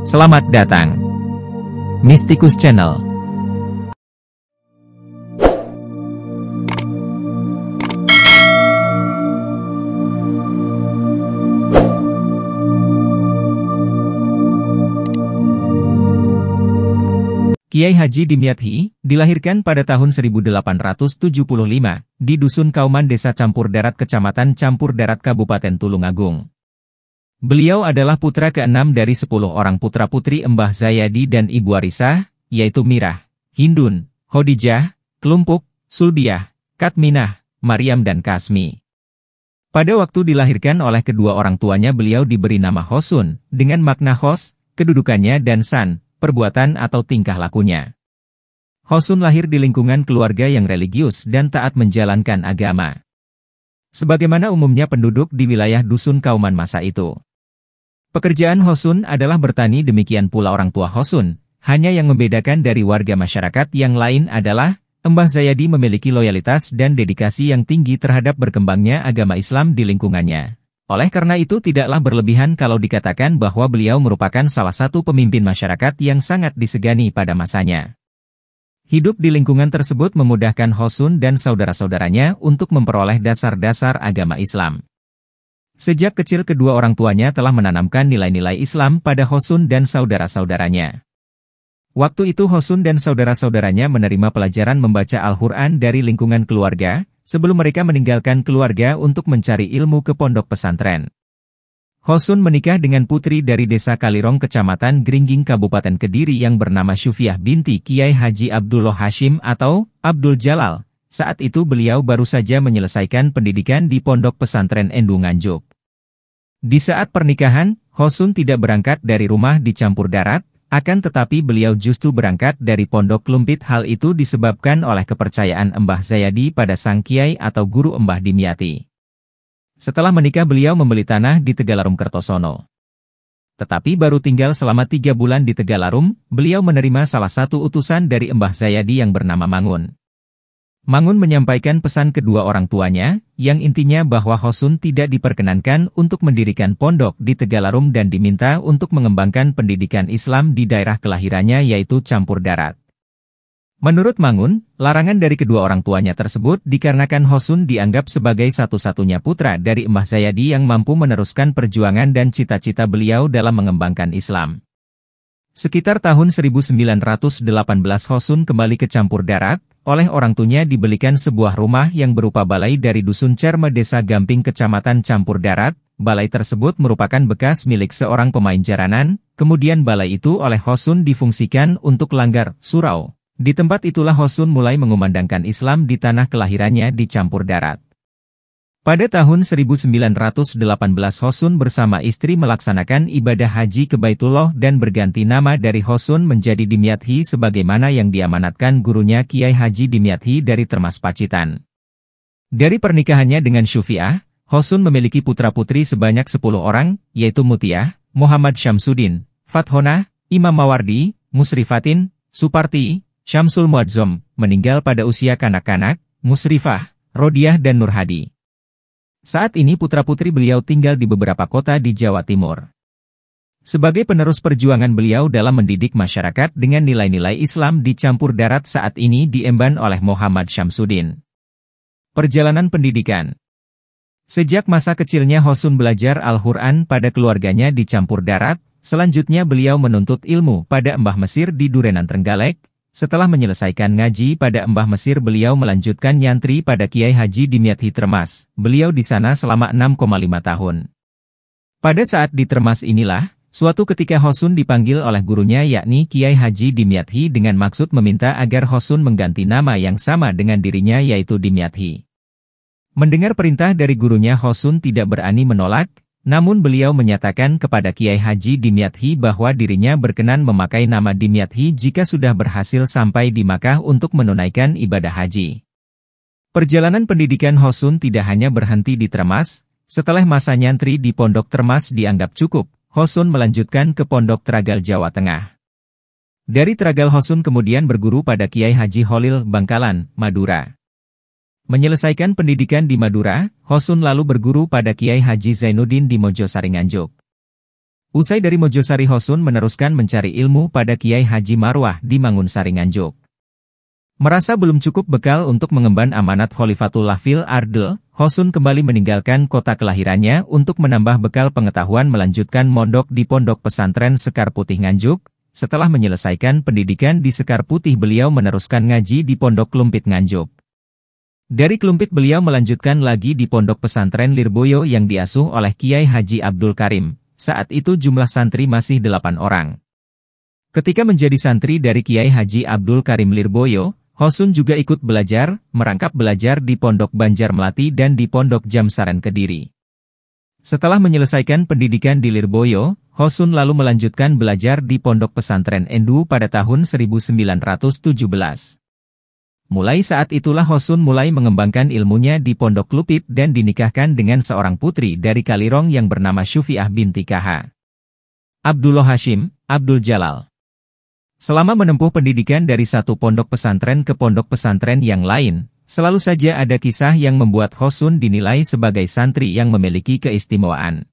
Selamat datang, Mystikus Channel. Kiai Haji Dimyati, dilahirkan pada tahun 1875, di Dusun Kauman Desa Campur Darat Kecamatan Campur Darat Kabupaten Tulungagung. Beliau adalah putra ke-6 dari 10 orang putra-putri Mbah Zayadi dan Ibu Arisah, yaitu Mirah, Hindun, Khadijah, Klumpuk, Sulbiah, Katminah, Maryam dan Kasmi. Pada waktu dilahirkan oleh kedua orang tuanya beliau diberi nama Hosun, dengan makna khos, kedudukannya dan san, perbuatan atau tingkah lakunya. Hosun lahir di lingkungan keluarga yang religius dan taat menjalankan agama. Sebagaimana umumnya penduduk di wilayah Dusun Kauman masa itu. Pekerjaan Hosun adalah bertani, demikian pula orang tua Hosun. Hanya yang membedakan dari warga masyarakat yang lain adalah, Mbah Zayadi memiliki loyalitas dan dedikasi yang tinggi terhadap berkembangnya agama Islam di lingkungannya. Oleh karena itu tidaklah berlebihan kalau dikatakan bahwa beliau merupakan salah satu pemimpin masyarakat yang sangat disegani pada masanya. Hidup di lingkungan tersebut memudahkan Hosun dan saudara-saudaranya untuk memperoleh dasar-dasar agama Islam. Sejak kecil kedua orang tuanya telah menanamkan nilai-nilai Islam pada Hosun dan saudara-saudaranya. Waktu itu Hosun dan saudara-saudaranya menerima pelajaran membaca Al-Quran dari lingkungan keluarga, sebelum mereka meninggalkan keluarga untuk mencari ilmu ke pondok pesantren. Hosun menikah dengan putri dari desa Kalirong Kecamatan Gringging Kabupaten Kediri yang bernama Syufiah binti Kiai Haji Abdullah Hashim atau Abdul Jalal. Saat itu beliau baru saja menyelesaikan pendidikan di pondok pesantren Endu Nganjuk. Di saat pernikahan, Hosun tidak berangkat dari rumah di Campur Darat, akan tetapi beliau justru berangkat dari Pondok Klumpit. Hal itu disebabkan oleh kepercayaan Mbah Zayadi pada sang kiai atau guru Mbah Dimyati. Setelah menikah beliau membeli tanah di Tegalarum Kertosono. Tetapi baru tinggal selama 3 bulan di Tegalarum, beliau menerima salah satu utusan dari Mbah Zayadi yang bernama Mangun. Mangun menyampaikan pesan kedua orang tuanya, yang intinya bahwa Hosun tidak diperkenankan untuk mendirikan pondok di Tegalarum dan diminta untuk mengembangkan pendidikan Islam di daerah kelahirannya yaitu Campur Darat. Menurut Mangun, larangan dari kedua orang tuanya tersebut dikarenakan Hosun dianggap sebagai satu-satunya putra dari Mbah Zayadi yang mampu meneruskan perjuangan dan cita-cita beliau dalam mengembangkan Islam. Sekitar tahun 1918 Hosun kembali ke Campur Darat. Oleh orang tuanya dibelikan sebuah rumah yang berupa balai dari Dusun Cerme Desa Gamping Kecamatan Campur Darat. Balai tersebut merupakan bekas milik seorang pemain jaranan, kemudian balai itu oleh Hosun difungsikan untuk langgar, surau. Di tempat itulah Hosun mulai mengumandangkan Islam di tanah kelahirannya di Campur Darat. Pada tahun 1918 Hosun bersama istri melaksanakan ibadah haji ke Baitullah dan berganti nama dari Hosun menjadi Dimyati sebagaimana yang diamanatkan gurunya Kiai Haji Dimyati dari Termas Pacitan. Dari pernikahannya dengan Syufiah, Hosun memiliki putra-putri sebanyak 10 orang, yaitu Mutiah, Muhammad Syamsuddin, Fathonah, Imam Mawardi, Musrifatin, Suparti, Syamsul Muadzom, meninggal pada usia kanak-kanak, Musrifah, Rodiah dan Nurhadi. Saat ini putra-putri beliau tinggal di beberapa kota di Jawa Timur. Sebagai penerus perjuangan beliau dalam mendidik masyarakat dengan nilai-nilai Islam di Campur Darat saat ini diemban oleh Muhammad Syamsuddin. Perjalanan pendidikan. Sejak masa kecilnya Hosun belajar Al-Quran pada keluarganya di Campur Darat, selanjutnya beliau menuntut ilmu pada Mbah Mesir di Durenan Trenggalek. Setelah menyelesaikan ngaji pada Mbah Mesir beliau melanjutkan nyantri pada Kiai Haji Dimyati Termas. Beliau di sana selama 6,5 tahun. Pada saat di Termas inilah, suatu ketika Hosun dipanggil oleh gurunya yakni Kiai Haji Dimyati dengan maksud meminta agar Hosun mengganti nama yang sama dengan dirinya yaitu Dimyati. Mendengar perintah dari gurunya Hosun tidak berani menolak. Namun beliau menyatakan kepada Kiai Haji Dimyati bahwa dirinya berkenan memakai nama Dimyati jika sudah berhasil sampai di Makkah untuk menunaikan ibadah haji. Perjalanan pendidikan Hosun tidak hanya berhenti di Termas, setelah masa nyantri di Pondok Termas dianggap cukup, Hosun melanjutkan ke Pondok Tragal Jawa Tengah. Dari Tragal Hosun kemudian berguru pada Kiai Haji Holil Bangkalan, Madura. Menyelesaikan pendidikan di Madura, Hosun lalu berguru pada Kiai Haji Zainuddin di Mojosari Nganjuk. Usai dari Mojosari, Hosun meneruskan mencari ilmu pada Kiai Haji Marwah di Mangunsari Nganjuk. Merasa belum cukup bekal untuk mengemban amanat Khalifatullah fil Ardh, Hosun kembali meninggalkan kota kelahirannya untuk menambah bekal pengetahuan melanjutkan mondok di Pondok Pesantren Sekar Putih Nganjuk. Setelah menyelesaikan pendidikan di Sekar Putih, beliau meneruskan ngaji di Pondok Klumpit Nganjuk. Dari Klumpit beliau melanjutkan lagi di Pondok Pesantren Lirboyo yang diasuh oleh Kiai Haji Abdul Karim. Saat itu jumlah santri masih 8 orang. Ketika menjadi santri dari Kiai Haji Abdul Karim Lirboyo, Hosun juga ikut belajar, merangkap belajar di Pondok Banjar Melati dan di Pondok Jamsaren Kediri. Setelah menyelesaikan pendidikan di Lirboyo, Hosun lalu melanjutkan belajar di Pondok Pesantren Endu pada tahun 1917. Mulai saat itulah Hosun mulai mengembangkan ilmunya di Pondok Klumpit dan dinikahkan dengan seorang putri dari Kalirong yang bernama Syufiah binti Kh. Abdullah Hashim, Abdul Jalal. Selama menempuh pendidikan dari satu pondok pesantren ke pondok pesantren yang lain, selalu saja ada kisah yang membuat Hosun dinilai sebagai santri yang memiliki keistimewaan.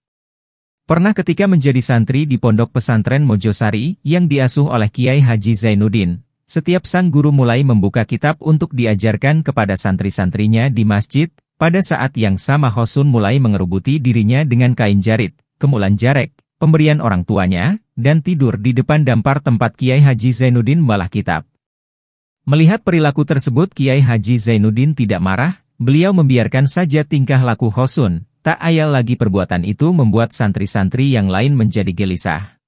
Pernah ketika menjadi santri di Pondok Pesantren Mojosari yang diasuh oleh Kiai Haji Zainuddin, setiap sang guru mulai membuka kitab untuk diajarkan kepada santri-santrinya di masjid. Pada saat yang sama Hosun mulai mengerubuti dirinya dengan kain jarit, kemulan jarek, pemberian orang tuanya, dan tidur di depan dampar tempat Kiai Haji Zainuddin membalah kitab. Melihat perilaku tersebut, Kiai Haji Zainuddin tidak marah, beliau membiarkan saja tingkah laku Hosun. Tak ayal lagi perbuatan itu membuat santri-santri yang lain menjadi gelisah.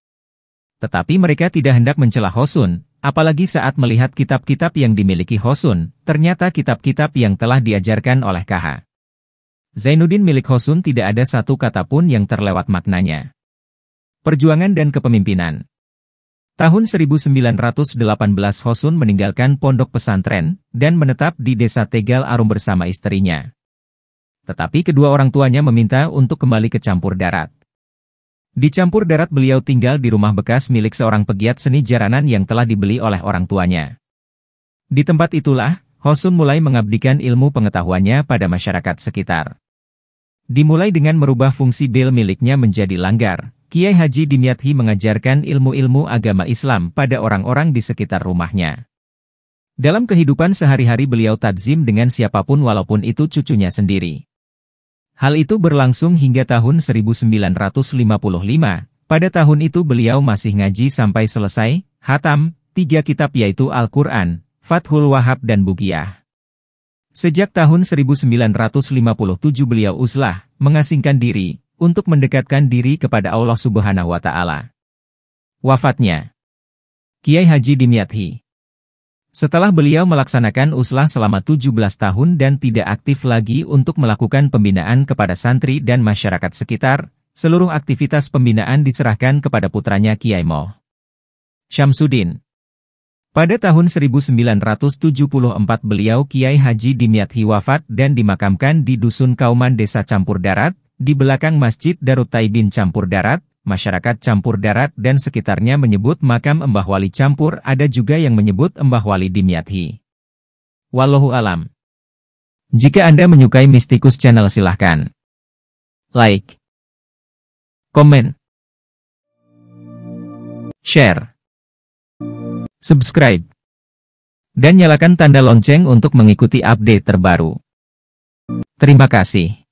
Tetapi mereka tidak hendak mencela Hosun, apalagi saat melihat kitab-kitab yang dimiliki Hosun, ternyata kitab-kitab yang telah diajarkan oleh Kh. Zainuddin milik Hosun tidak ada satu kata pun yang terlewat maknanya. Perjuangan dan kepemimpinan. Tahun 1918 Hosun meninggalkan pondok pesantren, dan menetap di desa Tegal Arum bersama istrinya. Tetapi kedua orang tuanya meminta untuk kembali ke Campur Darat. Di Campur Darat beliau tinggal di rumah bekas milik seorang pegiat seni jaranan yang telah dibeli oleh orang tuanya. Di tempat itulah, Hosun mulai mengabdikan ilmu pengetahuannya pada masyarakat sekitar. Dimulai dengan merubah fungsi bel miliknya menjadi langgar. Kiai Haji Dimyati mengajarkan ilmu-ilmu agama Islam pada orang-orang di sekitar rumahnya. Dalam kehidupan sehari-hari beliau tadzim dengan siapapun walaupun itu cucunya sendiri. Hal itu berlangsung hingga tahun 1955. Pada tahun itu beliau masih ngaji sampai selesai, hatam, 3 kitab yaitu Al-Quran, Fathul Wahab dan Bugiyah. Sejak tahun 1957 beliau uzlah, mengasingkan diri, untuk mendekatkan diri kepada Allah Subhanahu wa Ta'ala. Wafatnya Kiai Haji Dimyati. Setelah beliau melaksanakan uzlah selama 17 tahun dan tidak aktif lagi untuk melakukan pembinaan kepada santri dan masyarakat sekitar, seluruh aktivitas pembinaan diserahkan kepada putranya Kiai Moh Syamsuddin. Pada tahun 1974 beliau Kiai Haji Dimyati wafat dan dimakamkan di Dusun Kauman Desa Campur Darat, di belakang Masjid Darut Taibin Campur Darat. Masyarakat Campur Darat dan sekitarnya menyebut makam Mbah Wali Campur, ada juga yang menyebut Mbah Wali Dimyati. Wallahu alam. Jika Anda menyukai Mistikus Channel silahkan like, komen, share, subscribe, dan nyalakan tanda lonceng untuk mengikuti update terbaru. Terima kasih.